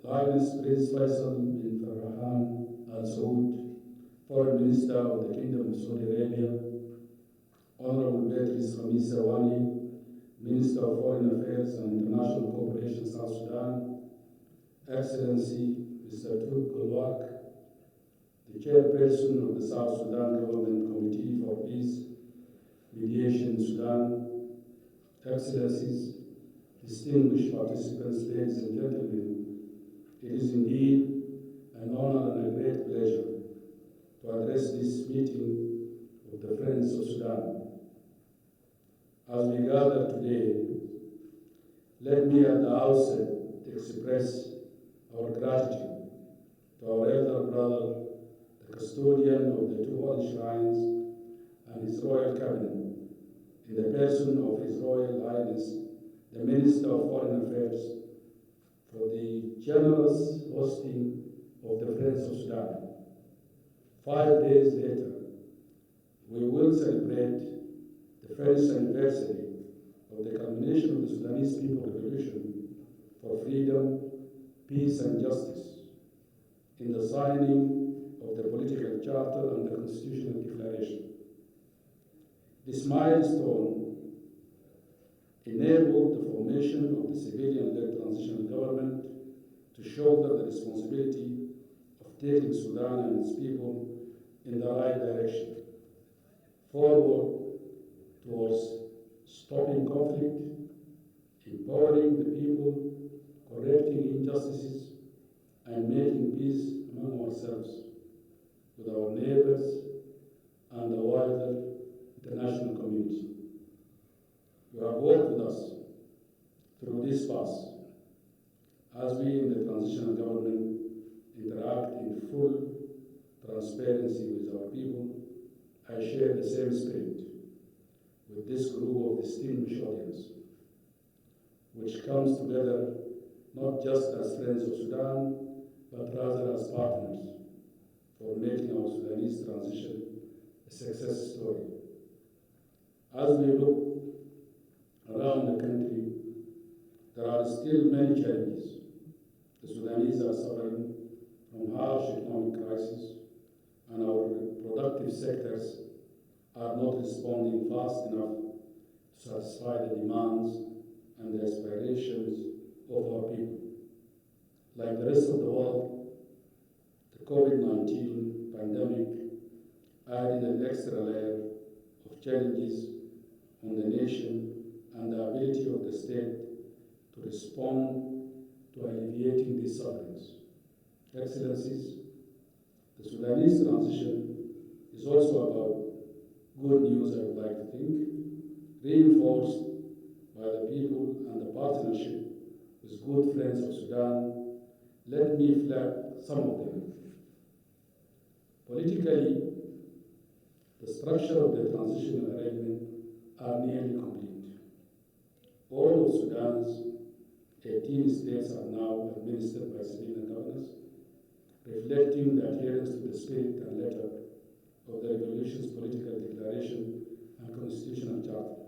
Highness Prince Faisal bin Farhan Al Saud, Foreign Minister of the Kingdom of Saudi Arabia, Honorable Beatrice Khamisa Wani, Minister of Foreign Affairs and International Cooperation, South Sudan, Excellency Mr. Tut Golwak, the Chairperson of the South Sudan Government Committee for Peace, Mediation in Sudan, Excellencies, distinguished participants, ladies and gentlemen, it is indeed an honor and a great pleasure to address this meeting of the Friends of Sudan. As we gather today, let me at the outset express our gratitude to our elder brother, the custodian of the two holy shrines, and his royal cabinet, in the person of His Royal Highness, the Minister of Foreign Affairs, for the generous hosting of the Friends of Sudan. 5 days later, we will celebrate the first anniversary of the culmination of the Sudanese People's Revolution for freedom, peace, and justice in the signing of the Political Charter and the Constitutional Declaration. This milestone enabled the formation of the civilian-led transitional government to shoulder the responsibility of taking Sudan and its people in the right direction, forward towards stopping conflict, empowering the people, correcting injustices, and making peace among ourselves, with our neighbors, and the wider international community. You have worked with us through this path as we in the transitional government interact in full transparency with our people. I share the same spirit with this group of distinguished audience, which comes together not just as friends of Sudan, but rather as partners for making our Sudanese transition a success story. As we look around the country, there are still many challenges. The Sudanese are suffering from harsh economic crisis, and our productive sectors are not responding fast enough to satisfy the demands and the aspirations of our people. Like the rest of the world, the COVID-19 pandemic added an extra layer of challenges on the nation and the ability of the state to respond to alleviating these sufferings. Excellencies, the Sudanese transition is also about good news, I would like to think, reinforced by the people and the partnership with good friends of Sudan. Let me flag some of them. Politically, the structure of the transitional arrangement are nearly complete. All of Sudan's 18 states are now administered by civilian governors, reflecting the adherence to the spirit and letter of the revolution's political declaration and constitutional charter.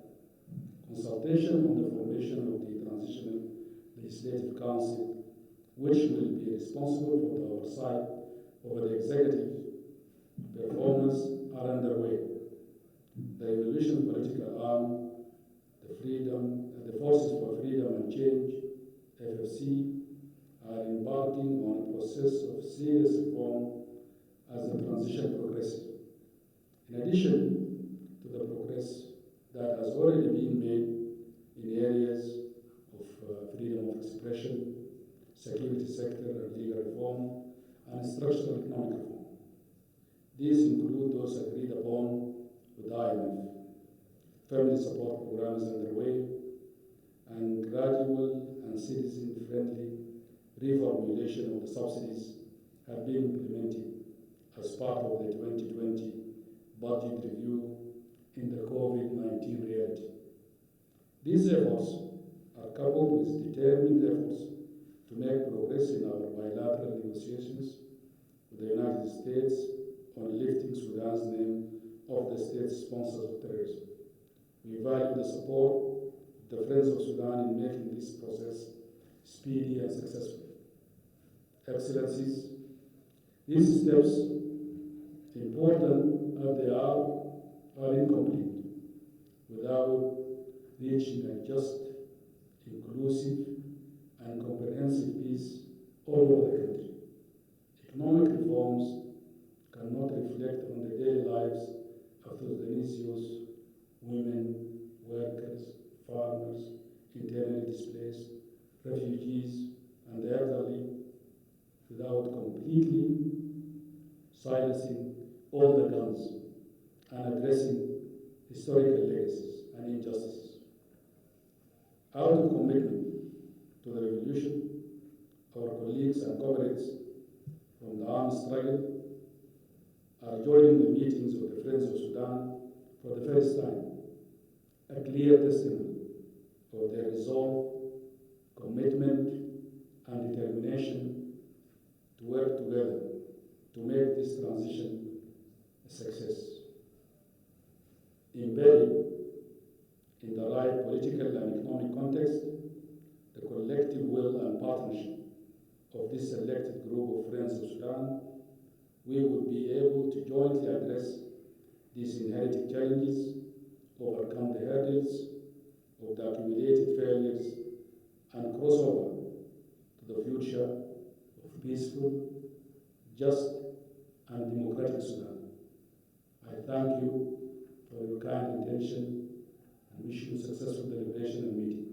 Consultation on the formation of the Transitional Legislative Council, which will be responsible for the oversight over the executive performance, are underway. The revolution political arm, the Forces for Freedom and Change, FFC, are embarking on a process of serious reform as the transition progresses. In addition to the progress that has already been made in areas of freedom of expression, security sector and legal reform, and structural economic reform. These include those agreed upon with the IMF. Family support programs underway, and gradual and citizen-friendly reformulation of the subsidies have been implemented as part of the 2020 budget review in the COVID-19 reality. These efforts are coupled with determined efforts to make progress in our bilateral negotiations with the United States on lifting Sudan's name off the state's sponsors of terrorism. We value the support of the Friends of Sudan in making this process speedy and successful. Excellencies, these steps, important as they are incomplete without reaching a just, inclusive, and comprehensive peace all over the country. Economic reforms cannot reflect on the daily lives of Sudanese youth, women, workers, farmers, internally displaced, refugees, and the elderly without completely silencing all the guns and addressing historical legacies and injustices. Out of commitment to the revolution, our colleagues and comrades from the armed struggle are joining the meetings of the Friends of Sudan for the first time, a clear testimony of their resolve, commitment, and determination to work together to make this transition a success. Embedded in the right political and economic context, the collective will and partnership of this selected group of Friends of Sudan, we will be able to jointly address these inherited challenges, overcome the hurdles of the accumulated failures, and cross over to the future of peaceful, just, and democratic Sudan. I thank you for your kind attention and wish you successful deliberation and meeting.